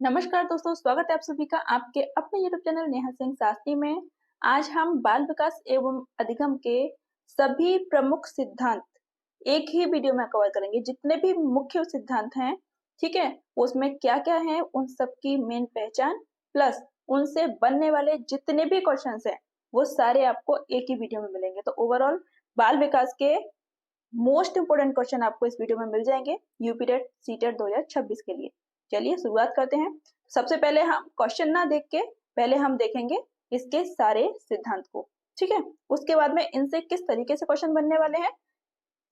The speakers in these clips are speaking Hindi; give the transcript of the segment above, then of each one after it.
नमस्कार दोस्तों, स्वागत है आप सभी का आपके अपने YouTube चैनल नेहा सिंह शास्त्री में। आज हम बाल विकास एवं अधिगम के सभी प्रमुख सिद्धांत एक ही वीडियो में कवर करेंगे। जितने भी मुख्य सिद्धांत हैं, ठीक है, उसमें क्या-क्या है, उन सब की मेन पहचान प्लस उनसे बनने वाले जितने भी क्वेश्चंस हैं, वो सारे आपको एक ही वीडियो में मिलेंगे। तो ओवरऑल बाल विकास के मोस्ट इंपोर्टेंट क्वेश्चन आपको इस वीडियो में मिल जाएंगे यूपी टेट सीटेट 2026 के लिए। चलिए शुरुआत करते हैं। सबसे पहले हम क्वेश्चन ना देख के पहले हम देखेंगे इसके सारे सिद्धांत को, ठीक है। उसके बाद में इनसे किस तरीके से क्वेश्चन बनने वाले हैं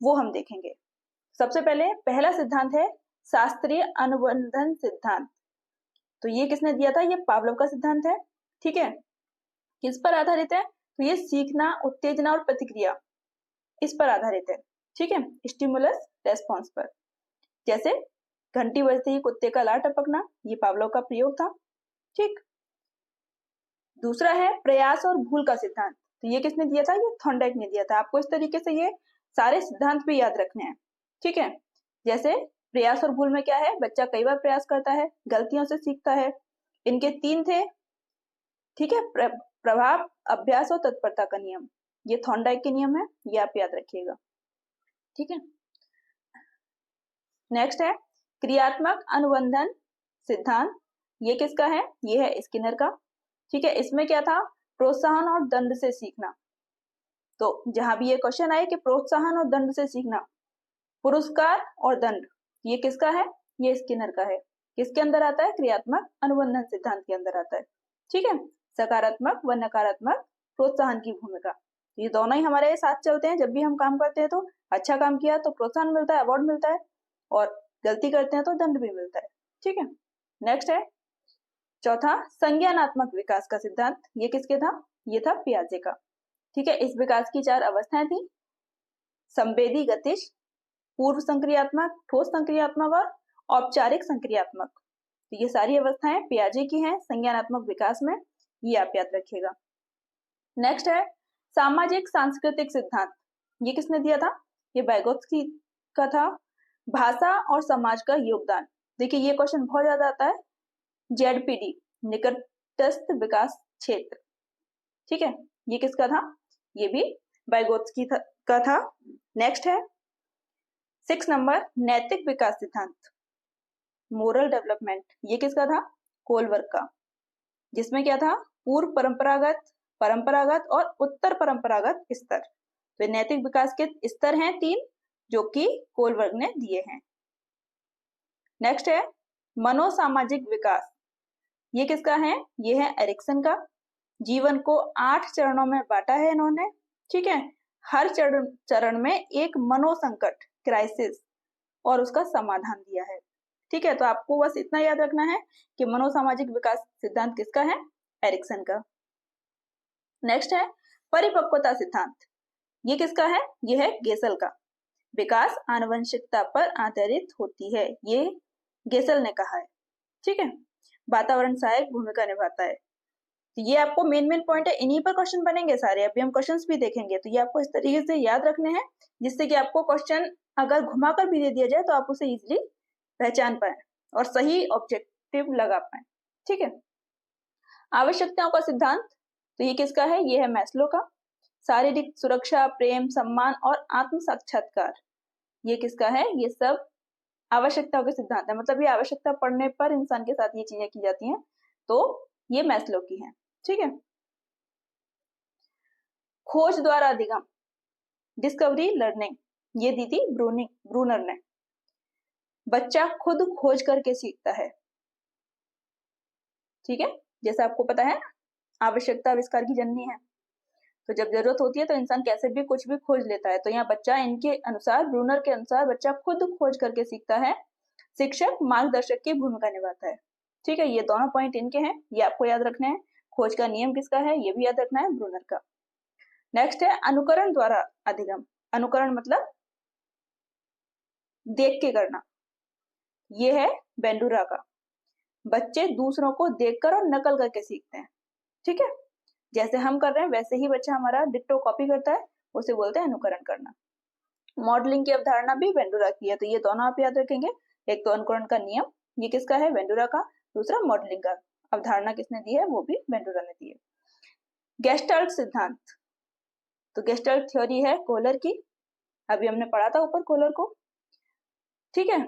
वो हम देखेंगे। सबसे पहले पहला सिद्धांत है शास्त्रीय अनुबंधन सिद्धांत। तो ये किसने दिया था? ये पावलोव का सिद्धांत है, ठीक है। किस पर आधारित है? तो ये सीखना, उत्तेजना और प्रतिक्रिया इस पर आधारित है, ठीक है, स्टिमुलस रेस्पॉन्स पर। जैसे घंटी बजते ही कुत्ते का लार टपकना, ये पावलोव का प्रयोग था, ठीक। दूसरा है प्रयास और भूल का सिद्धांत। तो ये किसने दिया था? ये थॉर्नडाइक ने दिया था। आपको इस तरीके से ये सारे सिद्धांत भी याद रखने हैं, ठीक है। जैसे प्रयास और भूल में क्या है? बच्चा कई बार प्रयास करता है, गलतियों से सीखता है। इनके 3 थे, ठीक है, प्रभाव, अभ्यास और तत्परता का नियम। ये थॉर्नडाइक के नियम है, ये आप याद रखिएगा, ठीक है। नेक्स्ट है क्रियात्मक अनुबंधन सिद्धांत। ये किसका है? ये है स्किनर का, ठीक है। इसमें क्या था? प्रोत्साहन और दंड से सीखना। तो जहां भी ये क्वेश्चन आए कि प्रोत्साहन और दंड से सीखना, पुरस्कार और दंड, ये किसका है? ये स्किनर का है। किसके अंदर आता है? क्रियात्मक अनुबंधन सिद्धांत के अंदर आता है, ठीक है। सकारात्मक व नकारात्मक प्रोत्साहन की भूमिका, ये दोनों ही हमारे साथ चलते हैं। जब भी हम काम करते हैं तो अच्छा काम किया तो प्रोत्साहन मिलता है, अवार्ड मिलता है, और गलती करते हैं तो दंड भी मिलता है, ठीक है। नेक्स्ट है चौथा संज्ञानात्मक विकास का सिद्धांत। ये किसके था? ये था पियाजे का, ठीक है। इस विकास की 4 अवस्थाएं थी, संवेदी गतिज, पूर्व संक्रियात्मक, ठोस संक्रियात्मक और औपचारिक संक्रियात्मक। तो ये सारी अवस्थाएं पियाजे की हैं संज्ञानात्मक विकास में, ये आप याद रखिएगा। नेक्स्ट है सामाजिक सांस्कृतिक सिद्धांत। ये किसने दिया था? ये वाइगोत्स्की का था। भाषा और समाज का योगदान। देखिए ये क्वेश्चन बहुत ज्यादा आता है, जेडपीडी निकटस्थ विकास क्षेत्र, ठीक है। ये किसका था? ये भी वाइगोत्स्की का था। नेक्स्ट है 6 नंबर नैतिक विकास सिद्धांत, मोरल डेवलपमेंट। ये किसका था? कोलबर्ग का, जिसमें क्या था? पूर्व परंपरागत, परंपरागत और उत्तर परंपरागत स्तर। तो नैतिक विकास के स्तर हैं 3 जो कि कोलबर्ग ने दिए हैं। नेक्स्ट है मनोसामाजिक विकास। ये किसका है? ये है एरिक्सन का। जीवन को 8 चरणों में बांटा है इन्होंने, ठीक है। हर चरण में एक मनोसंकट, क्राइसिस, और उसका समाधान दिया है, ठीक है। तो आपको बस इतना याद रखना है कि मनोसामाजिक विकास सिद्धांत किसका है? एरिक्सन का। नेक्स्ट है परिपक्वता सिद्धांत। ये किसका है? ये है गेसल का। विकास आनुवंशिकता पर आधारित होती है, ये गेसल ने कहा है, ठीक है। वातावरण सहायक भूमिका निभाता है। तो ये आपको मेन पॉइंट है, इन्हीं पर क्वेश्चन बनेंगे सारे। अभी हम क्वेश्चंस भी देखेंगे, तो ये आपको इस तरीके से याद रखने हैं जिससे कि आपको क्वेश्चन अगर घुमाकर भी दे दिया जाए तो आप उसे इजिली पहचान पाए और सही ऑब्जेक्टिव लगा पाए, ठीक है। आवश्यकताओं का सिद्धांत, तो ये किसका है? ये है मैस्लो का। शारीरिक सुरक्षा, प्रेम, सम्मान और आत्म साक्षात्कार, ये किसका है? ये सब आवश्यकताओं के सिद्धांत है। मतलब ये आवश्यकता पड़ने पर इंसान के साथ ये चीजें की जाती हैं, तो ये मैस्लो की है, ठीक है। खोज द्वारा अधिगम, डिस्कवरी लर्निंग, ये दी थी ब्रूनर ने। बच्चा खुद खोज करके सीखता है, ठीक है। जैसे आपको पता है आवश्यकता आविष्कार की जननी है, तो जब जरूरत होती है तो इंसान कैसे भी कुछ भी खोज लेता है। तो यहाँ बच्चा, इनके अनुसार, ब्रूनर के अनुसार, बच्चा खुद खोज करके सीखता है, शिक्षक मार्गदर्शक की भूमिका निभाता है, ठीक है। ये दोनों पॉइंट इनके हैं, ये आपको याद रखना है। खोज का नियम किसका है? ये भी याद रखना है, ब्रूनर का। नेक्स्ट है अनुकरण द्वारा अधिगम। अनुकरण मतलब देख के करना, ये है बेंडूरा का। बच्चे दूसरों को देखकर और नकल करके सीखते हैं, ठीक है। जैसे हम कर रहे हैं वैसे ही बच्चा हमारा डिट्टो कॉपी करता है, उसे बोलते हैं अनुकरण करना। मॉडलिंग की अवधारणा भी वेंडुरा की है, तो ये दोनों आप याद रखेंगे। एक तो अनुकरण का नियम, ये किसका है? वेंडुरा का। दूसरा मॉडलिंग का अवधारणा किसने दी है, वो भी वेंडोरा ने दी है। गेस्टाल्ट सिद्धांत, तो गेस्टाल्ट थ्योरी है कोहलर की, अभी हमने पढ़ा था ऊपर कोहलर को, ठीक है।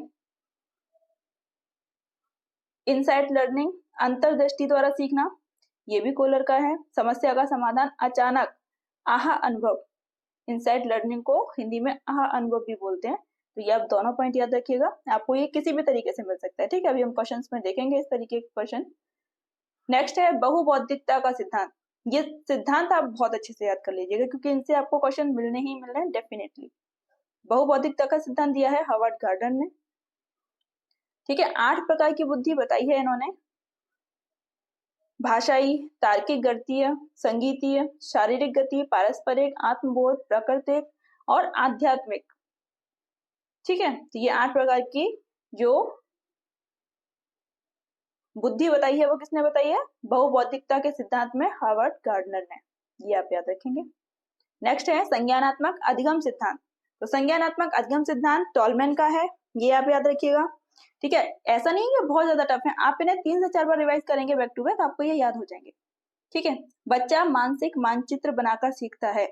इनसाइट लर्निंग, अंतर्दृष्टि द्वारा सीखना, ये भी कोहलर का है। समस्या का समाधान, अचानक, आहा अनुभव, इनसाइट लर्निंग को हिंदी में आहा अनुभव भी बोलते हैं। तो ये आप दोनों पॉइंट याद रखिएगा, आपको ये किसी भी तरीके से मिल सकता है, ठीक है। अभी हम क्वेश्चंस में देखेंगे इस तरीके के क्वेश्चन। नेक्स्ट है बहुबौद्धिकता का सिद्धांत। ये सिद्धांत आप बहुत अच्छे से याद कर लीजिएगा क्योंकि इनसे आपको क्वेश्चन मिलने ही मिलने हैं डेफिनेटली। बहुबौद्धिकता का सिद्धांत दिया है हार्वर्ड गार्डन ने, ठीक है। 8 प्रकार की बुद्धि बताई है इन्होंने, भाषाई, तार्किक, गणितीय, संगीतीय, शारीरिक गति, पारस्परिक, आत्मबोध, प्राकृतिक और आध्यात्मिक, ठीक है। तो ये 8 प्रकार की जो बुद्धि बताई है वो किसने बताई है, बहुबौद्धिकता के सिद्धांत में हार्वर्ड गार्डनर ने, ये आप याद रखेंगे। नेक्स्ट है संज्ञानात्मक अधिगम सिद्धांत। तो संज्ञानात्मक अधिगम सिद्धांत टॉलमैन का है, ये आप याद रखिएगा, ठीक है। ऐसा नहीं है बहुत ज्यादा टफ है, आप इन्हें 3 से 4 बार रिवाइज करेंगे बैक टू बैक, आपको ये याद हो जाएंगे, ठीक है। बच्चा मानसिक मानचित्र बनाकर सीखता है।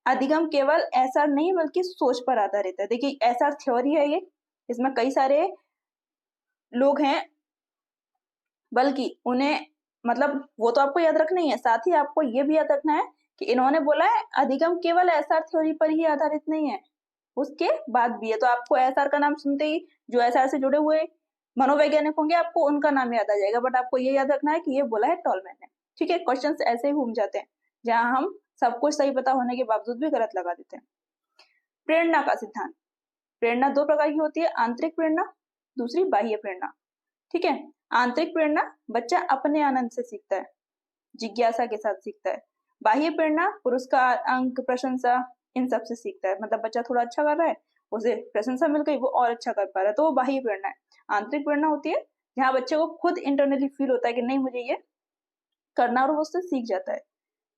अधिगम केवल एसआर नहीं बल्कि सोच पर आधारित है। देखिए एसआर थ्योरी है ये, इसमें कई सारे लोग हैं, बल्कि उन्हें मतलब वो तो आपको याद रखना ही है, साथ ही आपको ये भी याद रखना है कि इन्होंने बोला है अधिगम केवल एसआर थ्योरी पर ही आधारित नहीं है, उसके बाद भी है। तो आपको एसआर का नाम सुनते ही जो एसआर से जुड़े हुए मनोवैज्ञानिक होंगे आपको उनका नाम याद आ जाएगा, बट आपको ये याद रखना है कि ये बोला है टॉलमैन ने, ठीक है। क्वेश्चन ऐसे ही घूम जाते हैं जहां हम सब कुछ सही पता होने के बावजूद भी गलत लगा देते हैं। प्रेरणा का सिद्धांत, प्रेरणा 2 प्रकार की होती है, आंतरिक प्रेरणा, दूसरी बाह्य प्रेरणा, ठीक है। आंतरिक प्रेरणा बच्चा अपने आनंद से सीखता है, जिज्ञासा के साथ सीखता है। बाह्य प्रेरणा पुरस्कार, अंक, प्रशंसा, इन सब से सीखता है। मतलब बच्चा थोड़ा अच्छा कर रहा है, उसे प्रशंसा मिल गई, वो और अच्छा कर पा रहा है, तो वो बाह्य प्रेरणा है। आंतरिक प्रेरणा होती है जहाँ बच्चे को खुद इंटरनली फील होता है कि नहीं मुझे ये करना, और वो उससे सीख जाता है,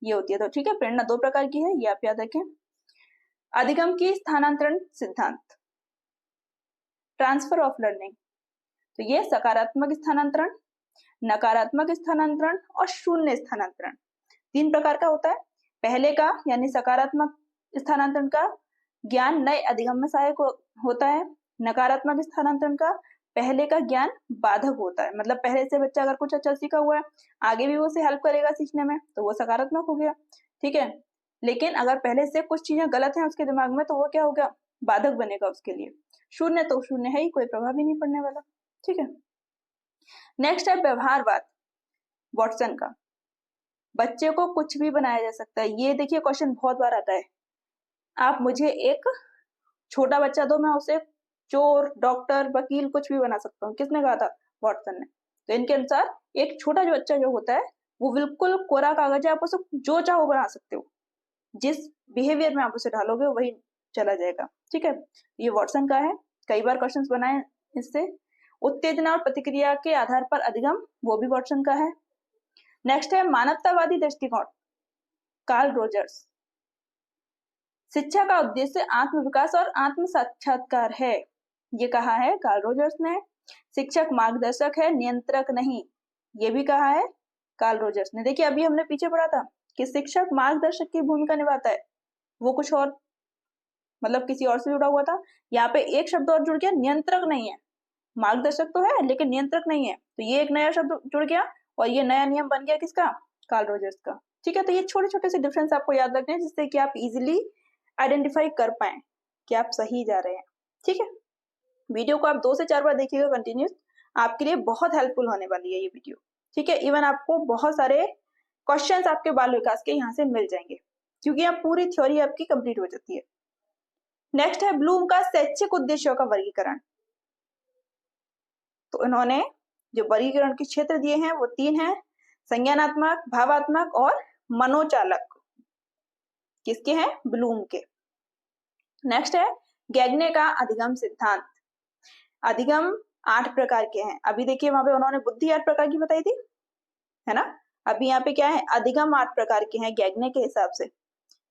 ये होती है। तो ठीक है, प्रेरणा 2 प्रकार की है, ये आप याद रखें। अधिगम की स्थानांतरण सिद्धांत, ट्रांसफर ऑफ लर्निंग, तो ये सकारात्मक स्थानांतरण, नकारात्मक स्थानांतरण और शून्य स्थानांतरण 3 प्रकार का होता है। पहले का यानी सकारात्मक स्थानांतरण का ज्ञान नए अधिगम में सहायक होता है। नकारात्मक स्थानांतरण का पहले का ज्ञान बाधक होता है, मतलब पहले से बच्चा अगर कुछ अच्छा सीखा हुआ है आगे भी वो उसे हेल्प करेगा सीखने में, तो वो सकारात्मक हो गया, ठीक है। लेकिन अगर पहले से कुछ चीजें गलत हैं उसके दिमाग में तो वो क्या हो गया, बाधक बनेगा उसके लिए। शून्य तो शून्य है ही, कोई प्रभाव ही नहीं पड़ने वाला, ठीक है। नेक्स्ट है व्यवहारवाद, वॉटसन का, बच्चे को कुछ भी बनाया जा सकता है। ये देखिए क्वेश्चन बहुत बार आता है, आप मुझे एक छोटा बच्चा दो, मैं उसे चोर, डॉक्टर, वकील कुछ भी बना सकता हूँ। किसने कहा था, वॉटसन ने। तो इनके अनुसार एक छोटा जो बच्चा जो होता है वो बिल्कुल कोरा कागज है, आप उसे जो चाहो बना सकते हो, जिस बिहेवियर में आप उसे डालोगे वही चला जाएगा, ठीक है। ये वॉटसन का है, कई बार क्वेश्चंस बनाए इससे। उत्तेजना और प्रतिक्रिया के आधार पर अधिगम, वो भी वॉटसन का है। नेक्स्ट है मानवतावादी दृष्टिकोण, कार्ल रोजर्स, शिक्षा का उद्देश्य आत्म विकास और आत्म साक्षात्कार है, ये कहा है कार्ल रोजर्स ने। शिक्षक मार्गदर्शक है, नियंत्रक नहीं, ये भी कहा है कार्ल रोजर्स ने। देखिए अभी हमने पीछे पढ़ा था कि शिक्षक मार्गदर्शक की भूमिका निभाता है, वो कुछ और मतलब किसी और से जुड़ा हुआ था, यहाँ पे एक शब्द और जुड़ गया, नियंत्रक नहीं है। मार्गदर्शक तो है लेकिन नियंत्रक नहीं है, तो ये एक नया शब्द जुड़ गया और ये नया नियम बन गया किसका, कार्ल रोजर्स का, ठीक है। तो ये छोटे छोटे से डिफरेंस आपको याद रखने हैं जिससे कि आप इजिली आइडेंटिफाई कर पाए कि आप सही जा रहे हैं, ठीक है। वीडियो को आप 2 से 4 बार देखिएगा कंटिन्यूस, आपके लिए बहुत हेल्पफुल होने वाली है ये वीडियो, ठीक है। इवन आपको बहुत सारे क्वेश्चंस आपके बाल विकास के यहाँ से मिल जाएंगे क्योंकि यहाँ पूरी थ्योरी आपकी कंप्लीट हो जाती है। नेक्स्ट है ब्लूम का शैक्षिक उद्देश्यों का वर्गीकरण। तो इन्होंने जो वर्गीकरण के क्षेत्र दिए हैं वो 3 हैं, संज्ञानात्मक, भावात्मक और मनोचालक। किसके हैं, ब्लूम के। नेक्स्ट है गैगने का अधिगम सिद्धांत। अधिगम 8 प्रकार के हैं, अभी देखिए वहां पे उन्होंने बुद्धि 8 प्रकार की बताई थी, है ना। अभी यहाँ पे क्या है, अधिगम 8 प्रकार के हैं गैगने के हिसाब से।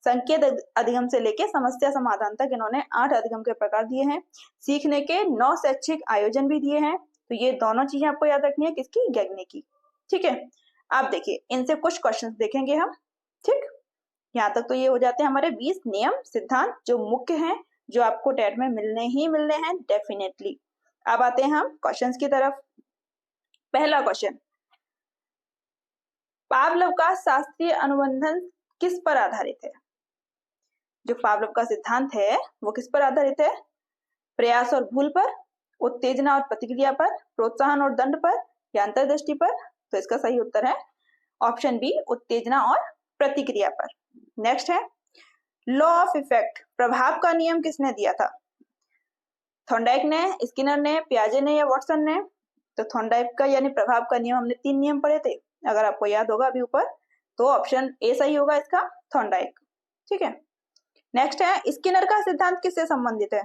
संकेत अधिगम से लेके समस्या समाधान तक इन्होंने 8 अधिगम के प्रकार दिए हैं। सीखने के 9 शैक्षिक आयोजन भी दिए हैं। तो ये दोनों चीजें आपको याद रखनी है, किसकी? गैगने की। ठीक है, आप देखिए इनसे कुछ क्वेश्चंस देखेंगे हम। ठीक, यहाँ तक तो ये हो जाते हैं हमारे 20 नियम सिद्धांत जो मुख्य हैं, जो आपको टेट में मिलने ही मिलने हैं डेफिनेटली। अब आते हैं हम क्वेश्चंस की तरफ। पहला क्वेश्चन, पावलोव का शास्त्रीय अनुबंधन किस पर आधारित है? जो पावलोव का सिद्धांत है वो किस पर आधारित है? प्रयास और भूल पर, उत्तेजना और प्रतिक्रिया पर, प्रोत्साहन और दंड पर, या अंतर्दृष्टि पर? तो इसका सही उत्तर है ऑप्शन बी, उत्तेजना और प्रतिक्रिया पर। नेक्स्ट है, लॉ ऑफ इफेक्ट, प्रभाव का नियम किसने दिया था? थॉर्नडाइक ने, स्किनर ने, पियाजे ने या वाटसन ने? तो थॉर्नडाइक का यानी प्रभाव का नियम, हमने 3 नियम पढ़े थे अगर आपको याद होगा अभी ऊपर, तो ऑप्शन ए सही होगा इसका, थॉर्नडाइक। ठीक है, नेक्स्ट है, स्किनर का सिद्धांत किससे संबंधित है?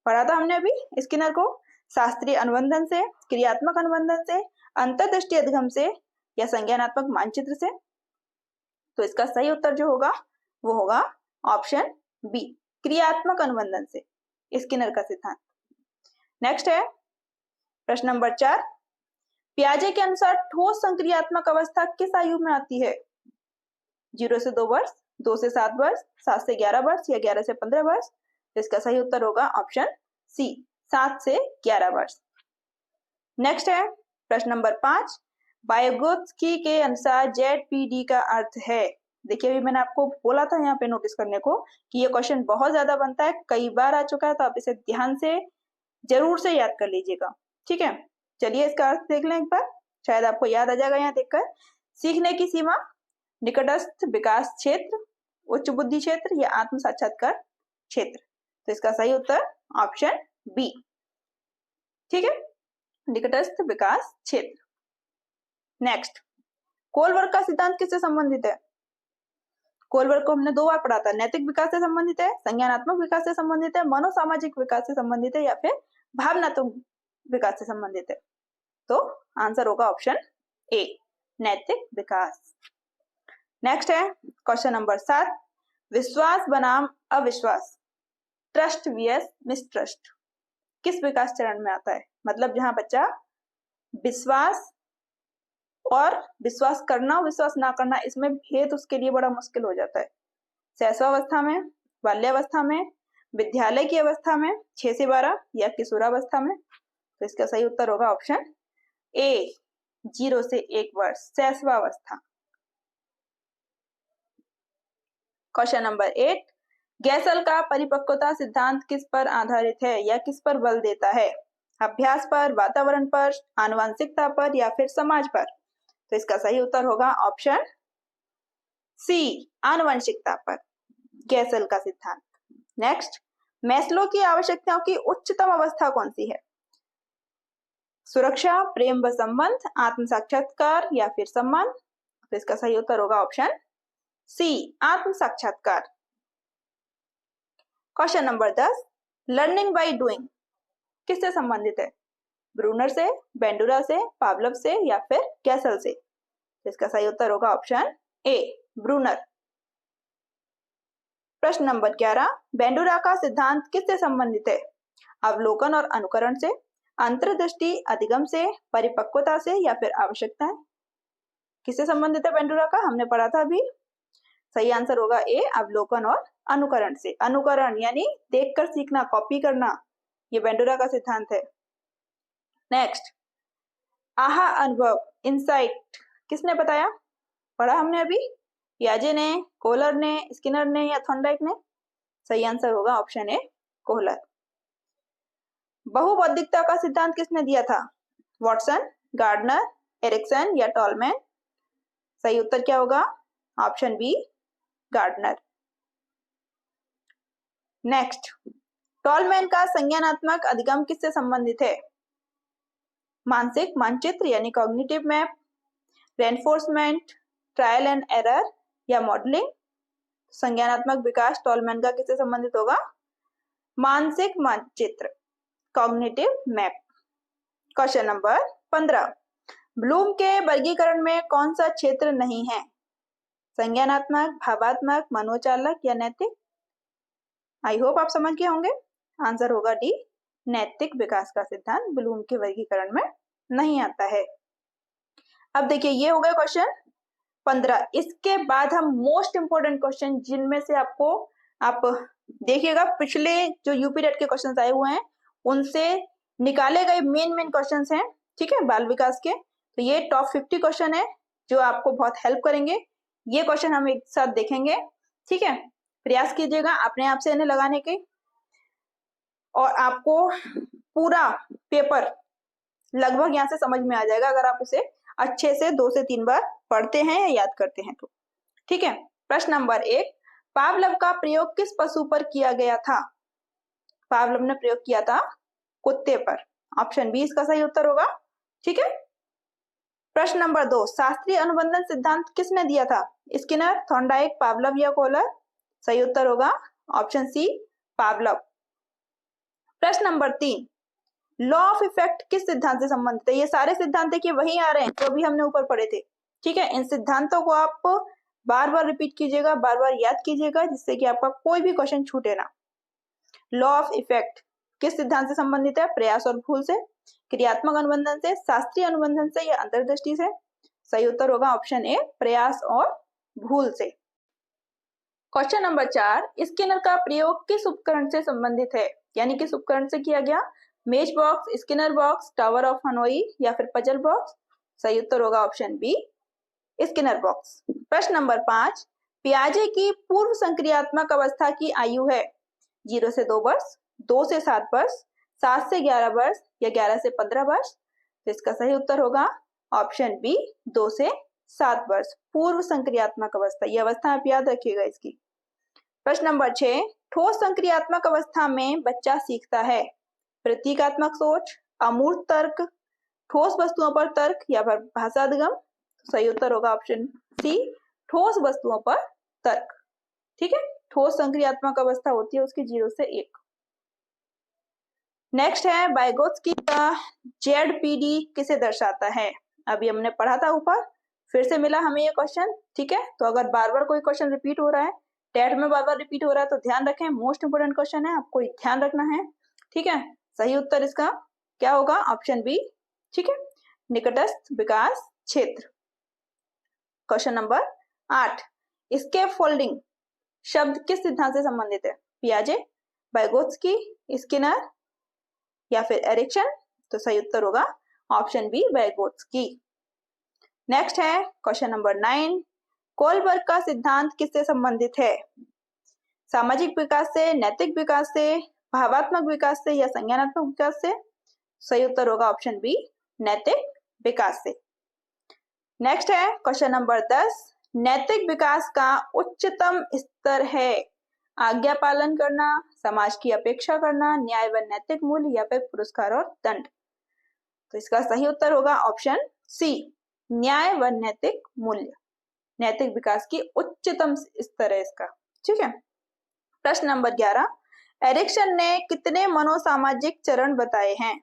पढ़ा था हमने अभी स्किनर को, शास्त्रीय अनुबंधन से, क्रियात्मक अनुबंधन से, अंतर्दृष्टि अधिगम से, या संज्ञानात्मक मानचित्र से? तो इसका सही उत्तर जो होगा वो होगा ऑप्शन बी, क्रियात्मक अनुबंधन से स्किनर का सिद्धांत। नेक्स्ट है प्रश्न नंबर 4, पियाजे के अनुसार ठोस संक्रियात्मक अवस्था किस आयु में आती है? 0 से 2 वर्ष, 2 से 7 वर्ष, 7 से 11 वर्ष, या 11 से 15 वर्ष? तो इसका सही उत्तर होगा ऑप्शन सी, 7 से 11 वर्ष। नेक्स्ट है प्रश्न नंबर 5, वाइगोत्स्की के अनुसार ZPD का अर्थ है? देखिए अभी मैंने आपको बोला था यहाँ पे नोटिस करने को कि ये क्वेश्चन बहुत ज्यादा बनता है, कई बार आ चुका है, तो आप इसे ध्यान से जरूर से याद कर लीजिएगा। ठीक है, चलिए इसका अर्थ देख लें एक बार, शायद आपको याद आ जाएगा यहाँ देखकर। सीखने की सीमा, निकटस्थ विकास क्षेत्र, उच्च बुद्धि क्षेत्र, या आत्म साक्षात्कार क्षेत्र? तो इसका सही उत्तर ऑप्शन बी, ठीक है, निकटस्थ विकास क्षेत्र। नेक्स्ट, कोलबर्ग का सिद्धांत किससे संबंधित है? कोलबर्ग को हमने 2 बार पढ़ा था, नैतिक विकास से संबंधित है, संज्ञानात्मक विकास से संबंधित है, मनोसामाजिक विकास से संबंधित है, या फिर भावनात्मक विकास से संबंधित है? तो आंसर होगा ऑप्शन ए, नैतिक विकास। नेक्स्ट है क्वेश्चन नंबर 7, विश्वास बनाम अविश्वास, ट्रस्ट vs मिसट्रस्ट किस विकास चरण में आता है? मतलब जहां बच्चा विश्वास और विश्वास करना, विश्वास ना करना, इसमें भेद उसके लिए बड़ा मुश्किल हो जाता है। शैशवावस्था में, बाल्यावस्था में, विद्यालय की अवस्था में 6 से 12, या किशोरावस्था में? तो इसका सही उत्तर होगा ऑप्शन ए, 0 से 1 वर्ष, शैशवावस्था। क्वेश्चन नंबर 8, गैसल का परिपक्वता सिद्धांत किस पर आधारित है या किस पर बल देता है? अभ्यास पर, वातावरण पर, आनुवंशिकता पर, या फिर समाज पर? तो इसका सही उत्तर होगा ऑप्शन सी, आनुवंशिकता पर, गैसल का सिद्धांत। नेक्स्ट, मैस्लो की आवश्यकताओं की उच्चतम अवस्था कौन सी है? सुरक्षा, प्रेम व संबंध, आत्म साक्षात्कार, या फिर सम्मान? तो इसका सही उत्तर होगा ऑप्शन सी, आत्म साक्षात्कार। Question number 10, learning by doing किससे संबंधित है? ब्रूनर से, बेंडुरा से, पावलोव से, या फिर गैसल से? तो इसका सही उत्तर होगा ऑप्शन ए, ब्रूनर। प्रश्न नंबर 11, बेंडुरा का सिद्धांत किससे संबंधित है? अवलोकन और अनुकरण से, अंतर्दृष्टि अधिगम से, परिपक्वता से, या फिर आवश्यकता है? किससे संबंधित है बेंडुरा का? हमने पढ़ा था अभी, सही आंसर होगा ए, अवलोकन और अनुकरण से। अनुकरण यानी देखकर सीखना, कॉपी करना, ये बेंडुरा का सिद्धांत है। नेक्स्ट, आहा अनुभव, इंसाइट किसने बताया? पढ़ा हमने अभी, पियाजे ने, कोहलर ने, स्किनर ने, या थॉर्नडाइक ने? सही आंसर होगा ऑप्शन ए, कोहलर। बहुबौद्धिकता का सिद्धांत किसने दिया था? वाटसन, गार्डनर, एरिक्सन, या टॉलमैन? सही उत्तर क्या होगा? Option B, Gardner. Next, Tolman का संज्ञानात्मक अधिगम किससे संबंधित है? मानसिक मानचित्र यानी cognitive map, reinforcement, trial and error, या मॉडलिंग? संज्ञानात्मक विकास टॉलमैन का किससे संबंधित होगा? मानसिक मानचित्र, cognitive map. Question number 15, Bloom के वर्गीकरण में कौन सा क्षेत्र नहीं है? संज्ञानात्मक, भावात्मक, मनोचालक, या नैतिक? आई होप आप समझ गए होंगे। आंसर होगा डी, नैतिक विकास का सिद्धांत ब्लूम के वर्गीकरण में नहीं आता है। अब देखिए ये हो गया क्वेश्चन 15। इसके बाद हम मोस्ट इंपोर्टेंट क्वेश्चन जिनमें से आपको आप देखिएगा पिछले जो यूपी टेट के क्वेश्चन आए हुए हैं उनसे निकाले गए मेन क्वेश्चन हैं, ठीक है, बाल विकास के। तो ये टॉप 50 क्वेश्चन है जो आपको बहुत हेल्प करेंगे। ये क्वेश्चन हम एक साथ देखेंगे, ठीक है। प्रयास कीजिएगा अपने आप से इन्हें लगाने के, और आपको पूरा पेपर लगभग यहाँ से समझ में आ जाएगा अगर आप उसे अच्छे से 2 से 3 बार पढ़ते हैं या याद करते हैं तो, ठीक है। प्रश्न नंबर 1, पावलव का प्रयोग किस पशु पर किया गया था? पावलव ने प्रयोग किया था कुत्ते पर। ऑप्शन बी इसका सही उत्तर होगा, ठीक है। प्रश्न नंबर 2, शास्त्रीय अनुबंधन सिद्धांत किसने दिया था? स्किनर, थॉर्नडाइक, पावलव या कोहलर? सही उत्तर होगा ऑप्शन सी पावलव। प्रश्न नंबर 3, लॉ ऑफ इफेक्ट किस सिद्धांत से संबंधित है? ये सारे सिद्धांत देखिए वही आ रहे हैं जो भी हमने ऊपर पढ़े थे, ठीक है। इन सिद्धांतों को आप बार बार रिपीट कीजिएगा, बार बार याद कीजिएगा, जिससे कि आपका कोई भी क्वेश्चन छूटे ना। लॉ ऑफ इफेक्ट किस सिद्धांत से संबंधित है? प्रयास और भूल से, क्रियात्मक अनुबंधन से, शास्त्रीय अनुबंधन से या अंतर्दृष्टि से? सही उत्तर होगा ऑप्शन ए प्रयास और भूल से। क्वेश्चन नंबर 4, स्किनर का प्रयोग किस उपकरण से संबंधित है? यानी किस उपकरण से किया गया? मेज box, Skinner box, tower of Hanoi या फिर पजल बॉक्स? सही उत्तर होगा ऑप्शन बी स्किनर बॉक्स। प्रश्न नंबर 5, पियाजे की पूर्व संक्रियात्मक अवस्था की आयु है 0 से 2 वर्ष, 2 से 7 वर्ष, 7 से 11 वर्ष या 11 से 15 वर्ष? तो इसका सही उत्तर होगा ऑप्शन बी 2 से 7 वर्ष। पूर्व संक्रियात्मक अवस्था, ये अवस्था आप याद रखिएगा इसकी। प्रश्न नंबर 6, ठोस संक्रियात्मक अवस्था में बच्चा सीखता है प्रतीकात्मक सोच, अमूर्त तर्क, ठोस वस्तुओं पर तर्क या फिर भाषाधिगम? सही उत्तर होगा ऑप्शन सी ठोस वस्तुओं पर तर्क, ठीक है। ठोस संक्रियात्मक अवस्था होती है उसकी 0 से 1। नेक्स्ट है वाइगोत्स्की का ZPD किसे दर्शाता है? अभी हमने पढ़ा था ऊपर, फिर से मिला हमें ये क्वेश्चन, ठीक है। तो अगर बार बार कोई क्वेश्चन रिपीट हो रहा है, टेट में बार बार रिपीट हो रहा है, तो ध्यान रखें, मोस्ट इंपोर्टेंट क्वेश्चन है, आपको ध्यान रखना है, ठीक है। सही उत्तर इसका क्या होगा? ऑप्शन बी, ठीक है, निकटस्थ विकास क्षेत्र। क्वेश्चन नंबर 8, स्कैफोल्डिंग शब्द किस सिद्धांत से संबंधित है? पियाजे, वाइगोत्स्की, स्किनर या फिर एरिक्सन? तो सही उत्तर होगा ऑप्शन बी वाइगोत्स्की। नेक्स्ट है क्वेश्चन नंबर 9, कोलबर्ग का सिद्धांत किससे संबंधित है? सामाजिक विकास से, नैतिक विकास से, भावात्मक विकास से या संज्ञानात्मक विकास से? सही उत्तर होगा ऑप्शन बी नैतिक विकास से। नेक्स्ट है क्वेश्चन नंबर 10, नैतिक विकास का उच्चतम स्तर है आज्ञा पालन करना, समाज की अपेक्षा करना, न्याय व नैतिक मूल्य या फिर पुरस्कार और दंड? तो इसका सही उत्तर होगा ऑप्शन सी न्याय व नैतिक मूल्य। नैतिक विकास की उच्चतम स्तर है इसका, ठीक है। प्रश्न नंबर 11, एरिक्सन ने कितने मनोसामाजिक चरण बताए हैं?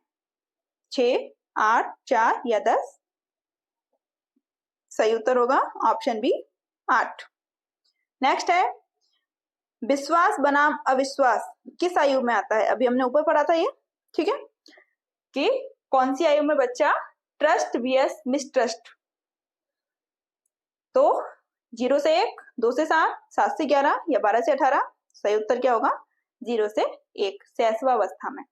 6, 8, 4 या 10? सही उत्तर होगा ऑप्शन बी 8। नेक्स्ट है विश्वास बनाम अविश्वास किस आयु में आता है? अभी हमने ऊपर पढ़ा था ये, ठीक है, कि कौन सी आयु में बच्चा ट्रस्ट vs मिसट्रस्ट? तो 0 से 1, 2 से 7, 7 से 11 या 12 से 18? सही उत्तर क्या होगा? 0 से 1, शैशवावस्था में।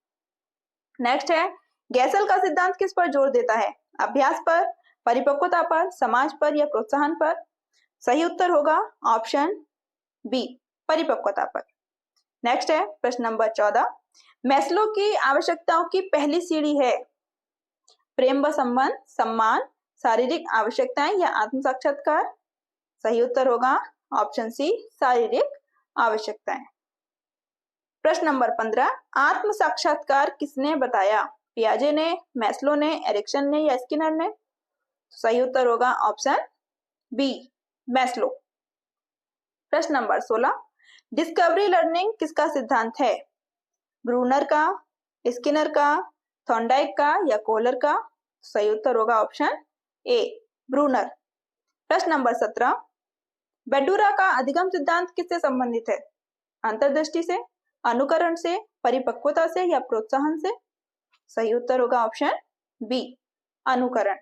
नेक्स्ट है गैसल का सिद्धांत किस पर जोर देता है? अभ्यास पर, परिपक्वता पर, समाज पर या प्रोत्साहन पर? सही उत्तर होगा ऑप्शन बी परिपक्वता पर। नेक्स्ट है प्रश्न नंबर 14, मैस्लो की आवश्यकताओं की पहली सीढ़ी है प्रेम व संबंध, सम्मान, शारीरिक आवश्यकताएं या आत्म साक्षात्कार? सही उत्तर होगा ऑप्शन सी शारीरिक आवश्यकताएं। प्रश्न नंबर 15, आत्म साक्षात्कार किसने बताया? पियाजे ने, मैस्लो ने, एरिक्सन ने या स्किनर ने? सही उत्तर होगा ऑप्शन बी मैस्लो। प्रश्न नंबर 16, डिस्कवरी लर्निंग किसका सिद्धांत है? ब्रूनर का, स्किनर का, थॉर्नडाइक का या कोहलर का? सही उत्तर होगा ऑप्शन ए ब्रूनर। प्रश्न नंबर 17, बेडूरा का अधिगम सिद्धांत किससे संबंधित है? अंतर्दृष्टि से, अनुकरण से, परिपक्वता से या प्रोत्साहन से? सही उत्तर होगा ऑप्शन बी, अनुकरण।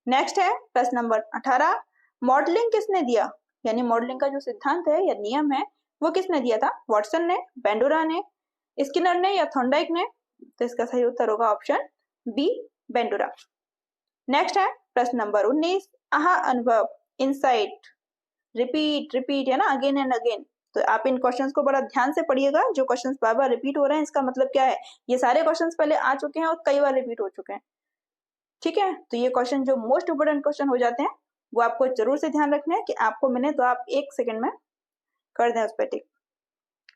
नेक्स्ट है प्रश्न नंबर 18, मॉडलिंग किसने दिया? यानी मॉडलिंग का जो सिद्धांत है या नियम है वो किसने दिया था? वाटसन ने, बेंडोरा ने, स्किनर ने या थॉर्नडाइक ने? तो इसका सही उत्तर होगा ऑप्शन बी, बेंडोरा। नेक्स्ट है प्रश्न नंबर 19, आहा अनुभव, इनसाइट, रिपीट रिपीट है ना, अगेन एंड अगेन। तो आप इन क्वेश्चंस को बड़ा ध्यान से पढ़िएगा। जो क्वेश्चंस बार बार रिपीट हो रहे हैं इसका मतलब क्या है? ये सारे क्वेश्चंस पहले आ चुके हैं और कई बार रिपीट हो चुके हैं। ठीक है, तो ये क्वेश्चन जो मोस्ट इंपोर्टेंट क्वेश्चन हो जाते हैं वो आपको जरूर से ध्यान रखना है कि आपको मिले तो आप 1 सेकंड में कर दें उस पर टिक।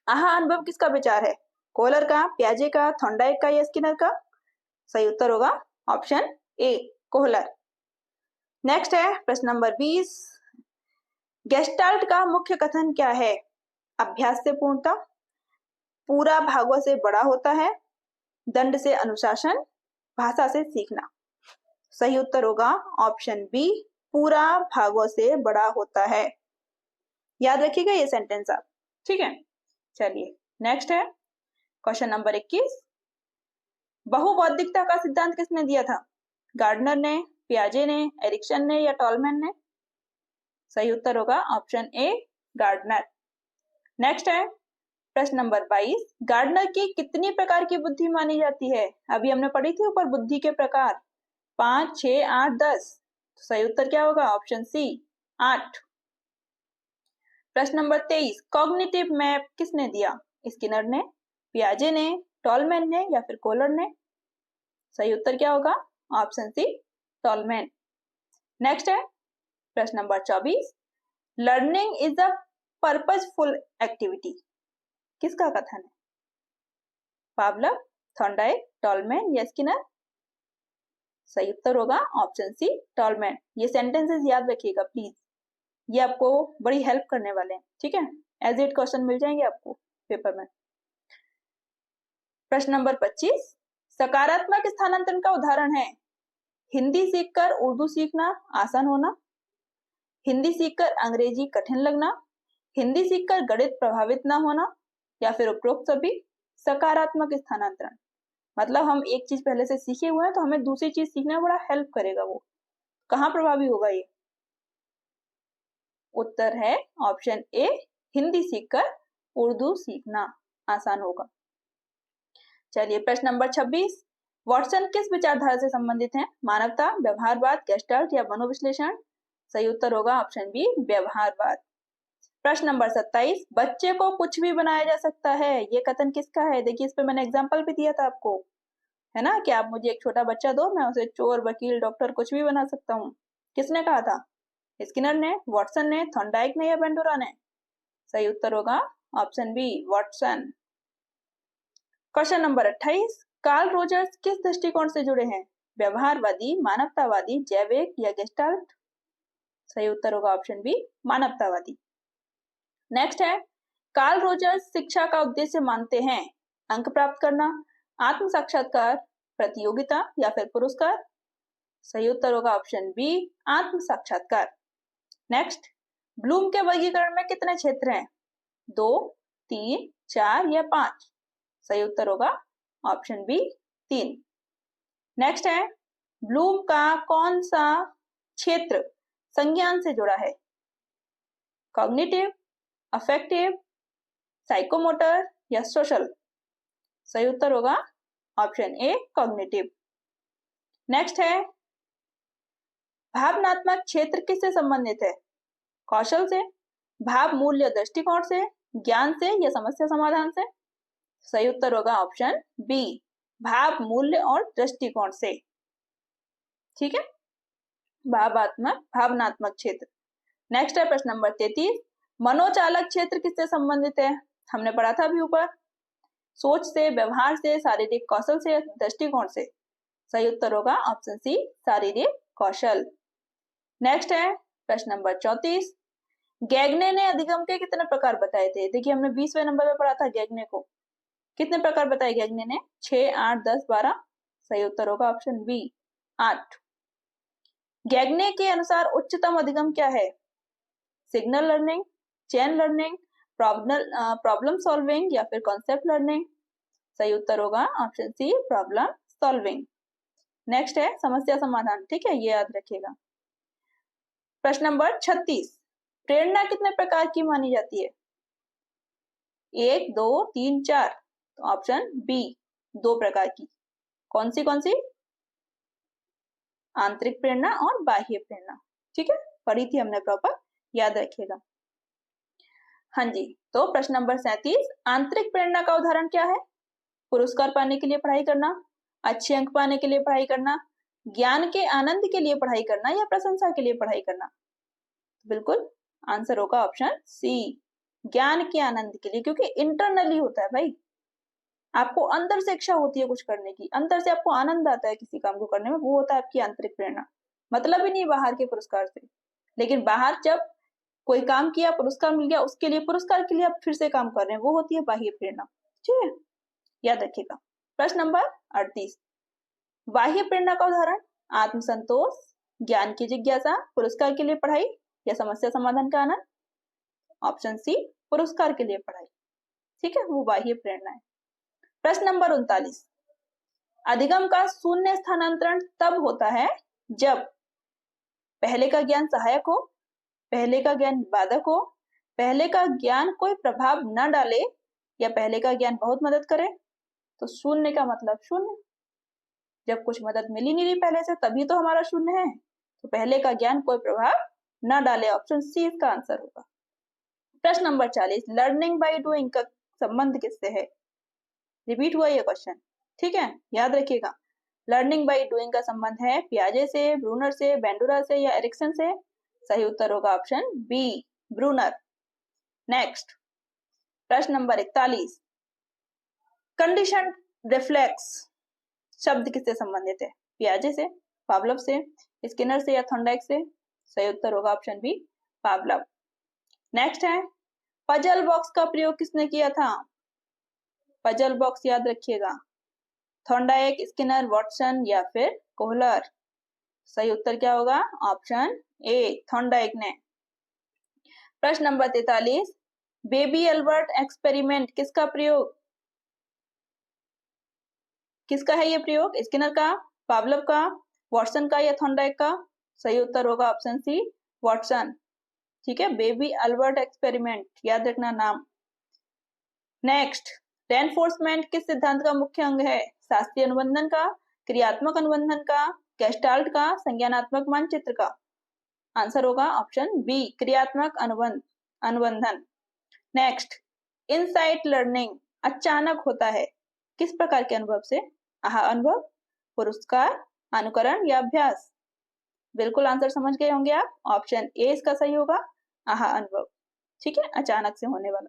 आहा अनुभव किसका विचार है? कोहलर का, पियाजे का, थॉर्नडाइक का या स्किनर का? सही उत्तर होगा ऑप्शन ए, कोहलर। नेक्स्ट है प्रश्न नंबर 20, गेस्टाल्ट का मुख्य कथन क्या है? अभ्यास से पूर्णता, पूरा भागों से बड़ा होता है, दंड से अनुशासन, भाषा से सीखना? सही उत्तर होगा ऑप्शन बी, पूरा भागों से बड़ा होता है। याद रखिएगा ये सेंटेंस आप। ठीक है, चलिए नेक्स्ट है क्वेश्चन नंबर 21, बहुबौद्धिकता का सिद्धांत किसने दिया था? गार्डनर ने, पियाजे ने, एरिक्सन ने या टॉलमैन ने? सही उत्तर होगा ऑप्शन ए, गार्डनर। नेक्स्ट है प्रश्न नंबर 22, गार्डनर की कितनी प्रकार की बुद्धि मानी जाती है? अभी हमने पढ़ी थी ऊपर बुद्धि के प्रकार, 5, 6, 8, 10। सही उत्तर क्या होगा? Option C, 8। प्रश्न नंबर 23, कॉग्निटिव मैप किसने दिया? स्किनर ने, पियाजे ने, टॉलमैन ने या फिर कोहलर ने? सही उत्तर क्या होगा? ऑप्शन सी, टॉलमैन। नेक्स्ट है प्रश्न number 24, learning is a purposeful activity किसका कथन है? पावलव, थॉर्नडाइक, टॉलमैन या स्किनर? सही उत्तर होगा ऑप्शन सी, टॉलमैन। ये सेंटेंसेस याद रखिएगा प्लीज, ये आपको बड़ी हेल्प करने वाले हैं। ठीक है, एज इट क्वेश्चन मिल जाएंगे आपको पेपर में। प्रश्न नंबर 25, सकारात्मक स्थानांतरण का उदाहरण है हिंदी सीखकर उर्दू सीखना आसान होना, हिंदी सीखकर अंग्रेजी कठिन लगना, हिंदी सीखकर गणित प्रभावित ना होना या फिर उपरोक्त सभी। सकारात्मक स्थानांतरण मतलब हम एक चीज पहले से सीखे हुए हैं तो हमें दूसरी चीज सीखने में बड़ा हेल्प करेगा। वो कहाँ प्रभावी होगा? ये उत्तर है ऑप्शन ए, हिंदी सीखकर उर्दू सीखना आसान होगा। चलिए प्रश्न नंबर 26, वाटसन किस विचारधारा से संबंधित हैं? मानवता, व्यवहारवाद, गेस्टाल्ट या मनोविश्लेषण? सही उत्तर होगा ऑप्शन बी, व्यवहारवाद। प्रश्न नंबर 27, बच्चे को कुछ भी बनाया जा सकता है, ये कथन किसका है? देखिए इस पे मैंने एग्जांपल भी दिया था आपको, है ना, कि आप मुझे एक छोटा बच्चा दो, मैं उसे चोर, वकील, डॉक्टर कुछ भी बना सकता हूँ। किसने कहा था? स्किनर ने, वाटसन ने, थॉर्नडाइक ने या बेंडोरा ने? सही उत्तर होगा option B, Watson. Question number 28, Carl Rogers किस दृष्टिकोण से जुड़े हैं? व्यवहारवादी, मानवतावादी, जैविक या गेस्टाल्ट? सही उत्तर होगा ऑप्शन बी, मानवतावादी। नेक्स्ट है, कार्ल रोजर्स शिक्षा का उद्देश्य मानते हैं अंक प्राप्त करना, आत्म साक्षात्कार, प्रतियोगिता या फिर पुरस्कार? सही उत्तर होगा ऑप्शन बी, आत्म साक्षात्कार। नेक्स्ट, ब्लूम के वर्गीकरण में कितने क्षेत्र हैं? 2, 3, 4 या 5? सही उत्तर होगा ऑप्शन बी, 3। नेक्स्ट है, ब्लूम का कौन सा क्षेत्र संज्ञान से जुड़ा है? कॉग्निटिव, अफेक्टिव, साइकोमोटर या सोशल? सही उत्तर होगा ऑप्शन ए, कॉग्निटिव। नेक्स्ट है, भावनात्मक क्षेत्र किससे संबंधित है? कौशल से, भाव मूल्य दृष्टिकोण से, ज्ञान से या समस्या समाधान से? सही उत्तर होगा ऑप्शन बी, भाव मूल्य और दृष्टिकोण से। ठीक है, भावनात्मक क्षेत्र। नेक्स्ट है प्रश्न नंबर 33, मनोचालक क्षेत्र किससे संबंधित है? हमने पढ़ा था अभी ऊपर, सोच से, व्यवहार से, शारीरिक कौशल से, दृष्टिकोण से? सही उत्तर होगा ऑप्शन सी, शारीरिक कौशल। नेक्स्ट है प्रश्न नंबर 34, गैगने ने अधिगम के कितने प्रकार बताए थे? देखिए हमने 20वें नंबर पे पढ़ा था गैगने को, कितने प्रकार बताए गैगने ने? 6, 8, 10, 12? सही उत्तर होगा ऑप्शन बी, 8। गैगने के अनुसार उच्चतम अधिगम क्या है? Signal learning, chain learning, problem solving या फिर कॉन्सेप्ट लर्निंग? सही उत्तर होगा option C, problem solving. Next है समस्या समाधान, ठीक है, ये याद रखिएगा। प्रश्न नंबर 36, प्रेरणा कितने प्रकार की मानी जाती है? 1, 2, 3, 4। तो ऑप्शन बी, 2 प्रकार की। कौन सी? आंतरिक प्रेरणा और बाह्य प्रेरणा, ठीक है, पढ़ी थी हमने प्रॉपर, याद रखिएगा। हाँ जी, तो प्रश्न नंबर 37, आंतरिक प्रेरणा का उदाहरण क्या है? पुरस्कार पाने के लिए पढ़ाई करना, अच्छे अंक पाने के लिए पढ़ाई करना, ज्ञान के आनंद के लिए पढ़ाई करना या प्रशंसा के लिए पढ़ाई करना? बिल्कुल आंसर होगा ऑप्शन सी, ज्ञान के आनंद के लिए, क्योंकि इंटरनली होता है भाई। आपको अंदर से इच्छा होती है कुछ करने की, अंदर से आपको आनंद आता है किसी काम को करने में, वो होता है आपकी आंतरिक प्रेरणा। मतलब ही नहीं बाहर के पुरस्कार से, लेकिन बाहर जब कोई काम किया, पुरस्कार मिल गया, उसके लिए पुरस्कार के लिए आप फिर से काम कर रहे हैं, वो होती है बाह्य प्रेरणा, ठीक है, याद रखिएगा। प्रश्न नंबर 38, बाह्य प्रेरणा का उदाहरण? आत्मसंतोष, ज्ञान की जिज्ञासा, पुरस्कार के लिए पढ़ाई या समस्या समाधान का आनंद? ऑप्शन सी, पुरस्कार के लिए पढ़ाई, ठीक है, वो बाह्य प्रेरणा है। प्रश्न नंबर 39, अधिगम का शून्य स्थानांतरण तब होता है जब पहले का ज्ञान सहायक हो, पहले का ज्ञान बाधक हो, पहले का ज्ञान कोई प्रभाव न डाले या पहले का ज्ञान बहुत मदद करे। तो शून्य का मतलब शून्य, जब कुछ मदद मिली नहीं रही पहले से, तभी तो हमारा शून्य है। तो पहले का ज्ञान कोई प्रभाव न डाले, ऑप्शन सी इसका आंसर होगा। प्रश्न नंबर 40, लर्निंग बाय डूइंग का संबंध किससे है? रिपीट हुआ ये क्वेश्चन, ठीक है, याद रखिएगा। लर्निंग बाय डूइंग का संबंध है पियाजे से, ब्रूनर से, बेंडुरा से या एरिक्सन से? सही उत्तर होगा ऑप्शन बी, ब्रूनर। नेक्स्ट, प्रश्न नंबर 41, कंडीशन रिफ्लेक्स शब्द किससे संबंधित है? पियाजे से, पावलव से, स्किनर से या थॉर्नडाइक से? सही उत्तर होगा ऑप्शन बी, पावलव। नेक्स्ट है, पजल बॉक्स का प्रयोग किसने किया था? पजल बॉक्स याद रखिएगा, थॉर्नडाइक, स्किनर, वॉटसन या फिर कोहलर? सही उत्तर क्या होगा? ऑप्शन ए, थॉर्नडाइक ने। प्रश्न नंबर 43, बेबी अल्बर्ट एक्सपेरिमेंट किसका प्रयोग? किसका है ये प्रयोग? स्किनर का, पावलव का, वॉटसन का या थॉर्नडाइक का? सही उत्तर होगा ऑप्शन सी, वॉटसन, ठीक है, बेबी अल्बर्ट एक्सपेरिमेंट, याद रखना नाम। नेक्स्ट, रेनफोर्समेंट किस सिद्धांत का मुख्य अंग है? शास्त्रीय अनुबंधन का, क्रियात्मक अनुबंधन का, गेस्टाल्ट का, संज्ञानात्मक मानचित्र का? आंसर होगा ऑप्शन बी, क्रियात्मक अनुबंधन। नेक्स्ट, इनसाइट लर्निंग अचानक होता है किस प्रकार के अनुभव से? आहा अनुभव, पुरस्कार, अनुकरण या अभ्यास? बिल्कुल आंसर समझ गए होंगे आप, ऑप्शन ए इसका सही होगा, आहा अनुभव, ठीक है, अचानक से होने वाला।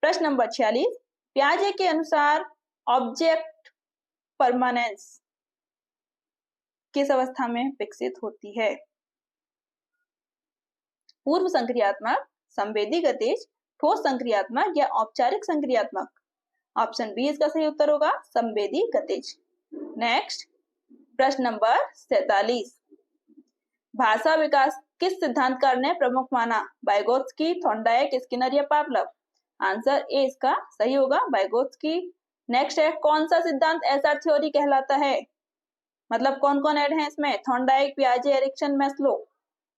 प्रश्न नंबर 46, पियाजे के अनुसार ऑब्जेक्ट परमानेंस किस अवस्था में विकसित होती है? पूर्व संक्रियात्मक, संवेदी गतिज, ठोस संक्रियात्मक या औपचारिक संक्रियात्मक? ऑप्शन बी इसका सही उत्तर होगा, संवेदी गतिज। नेक्स्ट, प्रश्न नंबर 47, भाषा विकास किस सिद्धांतकार ने प्रमुख माना? वाइगोत्स्की, थॉर्नडाइक, स्किनर या पावलव? आंसर ए इसका सही होगा, वाइगोत्स्की। नेक्स्ट है, कौन सा सिद्धांत एसआर थ्योरी कहलाता है? मतलब कौन कौन ऐड है इसमें? थॉर्नडाइक, पियाजे, एरिक्सन, मैस्लो?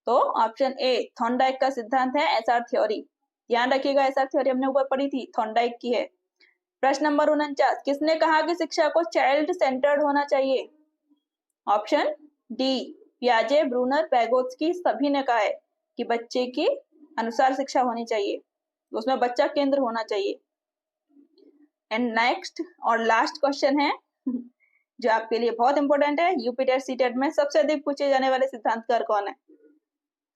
तो ऑप्शन ए, थॉर्नडाइक का सिद्धांत है एसआर थ्योरी, ध्यान रखिएगा, एसआर थ्योरी हमने ऊपर पढ़ी थी, थॉर्नडाइक की है। प्रश्न नंबर 49, किसने कहा कि शिक्षा को चाइल्ड सेंटर्ड होना चाहिए? ऑप्शन डी, पियाजे, ब्रूनर, वाइगोत्स्की, सभी ने कहा है कि बच्चे के अनुसार शिक्षा होनी चाहिए, उसमें बच्चा केंद्र होना चाहिए। एंड नेक्स्ट और लास्ट क्वेश्चन है जो आपके लिए बहुत इंपॉर्टेंट है, यूपीटेट सीटेट में सबसे अधिक पूछे जाने वाले सिद्धांतकार कौन है?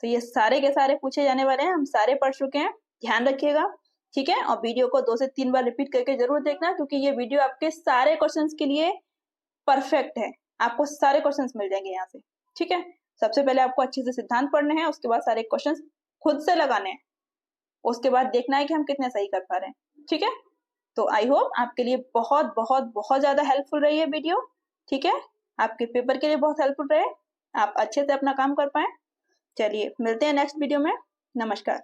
तो ये सारे के सारे पूछे जाने वाले हैं, हम सारे पढ़ चुके हैं, ध्यान रखिएगा, ठीक है, और वीडियो को 2 से 3 बार रिपीट करके जरूर देखना, क्योंकि ये वीडियो आपके सारे क्वेश्चंस के लिए परफेक्ट है, आपको सारे क्वेश्चंस मिल जाएंगे यहाँ से, ठीक है। सबसे पहले आपको अच्छे से सिद्धांत पढ़ने हैं, उसके बाद सारे क्वेश्चंस खुद से लगाने हैं, उसके बाद देखना है कि हम कितने सही कर पा रहे हैं, ठीक है। तो आई होप आपके लिए बहुत बहुत बहुत ज्यादा हेल्पफुल रही है वीडियो, ठीक है, आपके पेपर के लिए बहुत हेल्पफुल रहे, आप अच्छे से अपना काम कर पाए। चलिए मिलते हैं नेक्स्ट वीडियो में, नमस्कार।